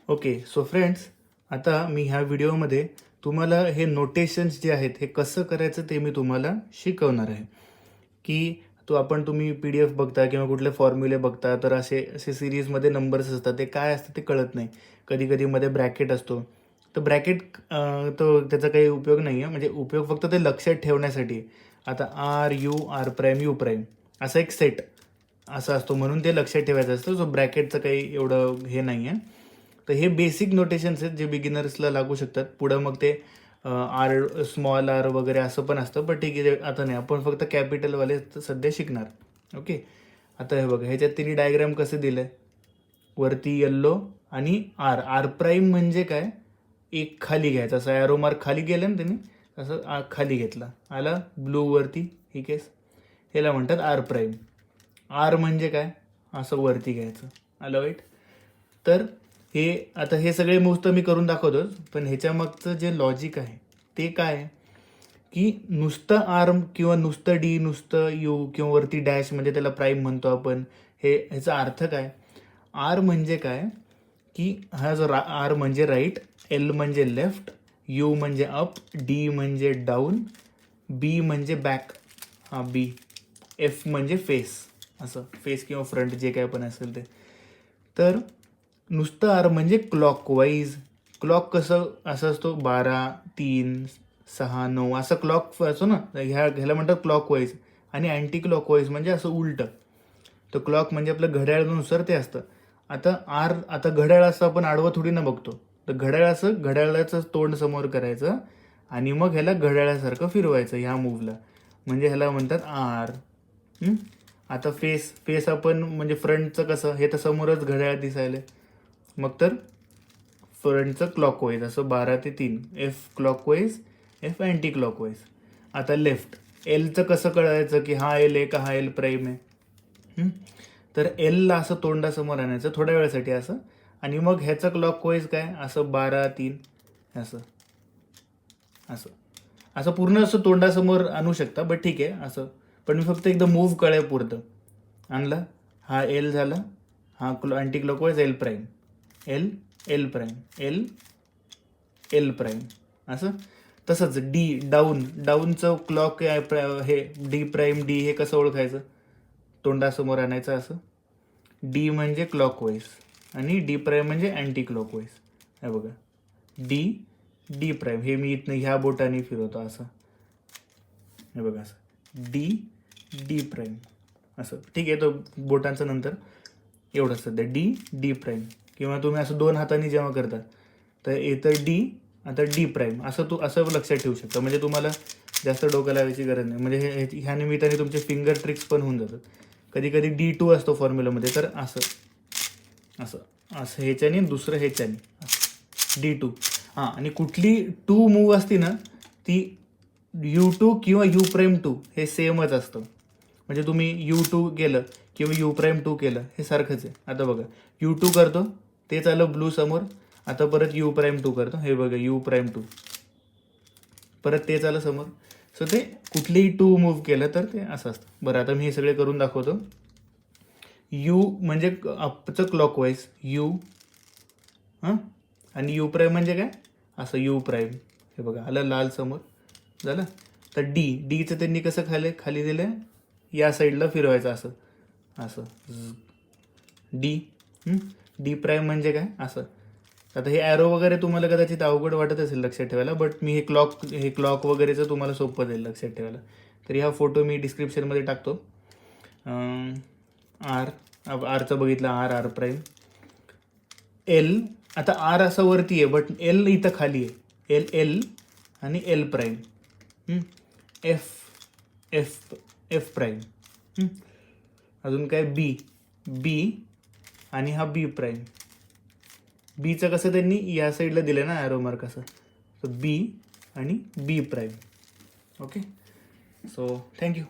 Okay, so friends, आता मी ह्या व्हिडिओमध्ये तुम्हाला हे नोटेशन्स जे आहेत हे कसं करायचं ते मी तुम्हाला शिकवणार आहे. की तुम्ही PDF बघता किंवा कुठले फॉर्म्युले बघता, तर असे असे सिरीजमध्ये नंबर्स असतात, ते काय असतं ते कळत नाही. कधी कधी मध्ये ब्रॅकेट असतो, तर ब्रॅकेट तो त्याचा काही उपयोग नाही आहे, म्हणजे उपयोग फक्त ते लक्षात ठेवण्यासाठी आहे. आता R U R prime U prime असा एक सेट असा असतो, म्हणून ते लक्षात ठेवायचं असतं. सो ब्रॅकेटचं काही एवढं हे नाही आहे. तर हे बेसिक नोटेशन्स आहेत जे बिगिनर्सला लागू शकतात. पुढं मग ते आर स्मॉल आर वगैरे असं पण असतं, पण ठीक आहे, आता नाही, आपण फक्त कॅपिटलवाले सध्या शिकणार. ओके, आता हे बघा, ह्याच्यात तिने डायग्राम कसे दिलं आहे. वरती येल्लो आणि आर. आर प्राईम म्हणजे काय, एक खाली घ्यायचा, असं ॲरो मार्क खाली गेलं ना त्यांनी, असं खाली घेतला, आला ब्लूवरती. ठीक आहे, ह्याला म्हणतात आर प्राईम. आर म्हणजे काय, असं वरती घ्यायचं, आलं वाईट. तर हे आता हे सगळे मूव्स तर मी करून दाखवतोच, पण ह्याच्या मागचं जे लॉजिक आहे ते काय आहे, की नुसतं आर किंवा नुसतं डी, नुसतं यू किंवा वरती डॅश म्हणजे त्याला प्राईम म्हणतो आपण. ह्याचा अर्थ काय, आर म्हणजे काय, की हा जो आर म्हणजे राईट, एल म्हणजे लेफ्ट, यू म्हणजे अप, डी म्हणजे डाऊन, बी म्हणजे बॅक, हा बी, एफ म्हणजे फेस, असं फेस किंवा फ्रंट जे काय पण असेल ते. तर नुसतं आर म्हणजे क्लॉकवाईज. क्लॉक कसं असं असतो, 12, 3, 6, 9 असं क्लॉक असतो ना, ह्याला म्हणतात क्लॉकवाईज. आणि अँटी क्लॉकवाईज म्हणजे असं उलटं. तर क्लॉक म्हणजे आपलं घड्याळानुसार ते असतं. आता घड्याळ असं आपण आडवं थोडी ना बघतो, तर घड्याळाचं तोंड समोर करायचं आणि मग ह्याला घड्याळासारखं फिरवायचं ह्या मूवला, म्हणजे ह्याला म्हणतात आर. आता फेस आपण म्हणजे फ्रंटचं कसं, हे तर समोरच घड्याळ दिसायला, मग तर फ्रंटचं क्लॉकवाईज असं 12 ते 3, F clockwise, F anti clockwise. आता लेफ्ट, एलचं कसं कळायचं की हा एल आहे का हा एल प्राईम आहे. तर एलला असं तोंडासमोर आणायचं थोड्या वेळासाठी असं, आणि मग ह्याचं क्लॉकवाईज काय, असं 12, 3 असं असं असं पूर्ण असं तोंडासमोर आणू शकता, बट ठीक आहे असं. पण मी फक्त एकदा मूव्ह कळाय पुरतं आणलं. हा एल झाला, हा anti clockwise L prime, L L prime, L L prime, असं. तसंच डी डाऊनचं क्लॉक हे डी प्राईम, डी हे कसं ओळखायचं, तोंडासमोर आणायचं असं. डी म्हणजे क्लॉकवाईज आणि डी प्राईम म्हणजे अँटी क्लॉकवाईज. हे बघा, डी डी प्राईम, हे मी इथनं ह्या बोटाने फिरवतो असं, हे बघा असं, डी डी प्राईम असं. ठीक आहे, तो बोटांचं नंतर एवढंच सध्या डी डी प्राईम. किंवा तुम्ही असं दोन हातांनी जेव्हा करता तर येतं डी, आता डी प्राईम, असं लक्षात ठेवू शकता, म्हणजे तुम्हाला जास्त डोकं लावायची गरज नाही. म्हणजे ह्या निमित्ताने तुमचे फिंगर ट्रिक्स पण होऊन जातात. कधी कधी D2 असतो फॉर्म्युलामध्ये, तर असं असं असं ह्याच्याने, दुसरं ह्याच्याने, D2. हां, आणि कुठली 2 मूव असती ना, ती U2 किंवा U प्राईम 2 हे सेमच असतं. म्हणजे तुम्ही U2 केलं किंवा U प्राईम 2 केलं, हे सारखंच आहे. आता बघा, U2 करतो तेच आलं ब्लू समोर, आता परत U प्राईम 2 करतो, हे बघा U प्राईम 2, परत तेच आलं समोर. सो ते कुठलीही 2 मूव्ह केलं तर ते असं असतं. बरं, आता मी हे सगळे करून दाखवतो. यू म्हणजे अपचं क्लॉकवाईज यू, हां, आणि यू प्राईम म्हणजे काय, असं यू प्राईम, हे बघा आलं लाल समोर झालं. तर डीचं त्यांनी कसं खाली दिलं, या साईडला फिरवायचं असं असं, डी प्राईम म्हणजे काय असं. आता हे ॲरो वगैरे तुम्हाला कदाचित अवघड वाटत असेल लक्षात ठेवायला, बट मी हे क्लॉक वगैरेचं तुम्हाला सोपं जाईल लक्षात ठेवायला. तर ह्या फोटो मी डिस्क्रिप्शनमध्ये टाकतो. आरचं बघितलं, आर प्राईम, एल. आता आर असं वरती आहे, बट एल इथं खाली आहे, एल आणि L prime, F F F prime, अजून काय बी आणि हा बी प्राईम. बीचं कसं त्यांनी या साईडला दिलं ना ॲरो मार्क असं, तर बी आणि बी प्राईम. Okay, so thank you.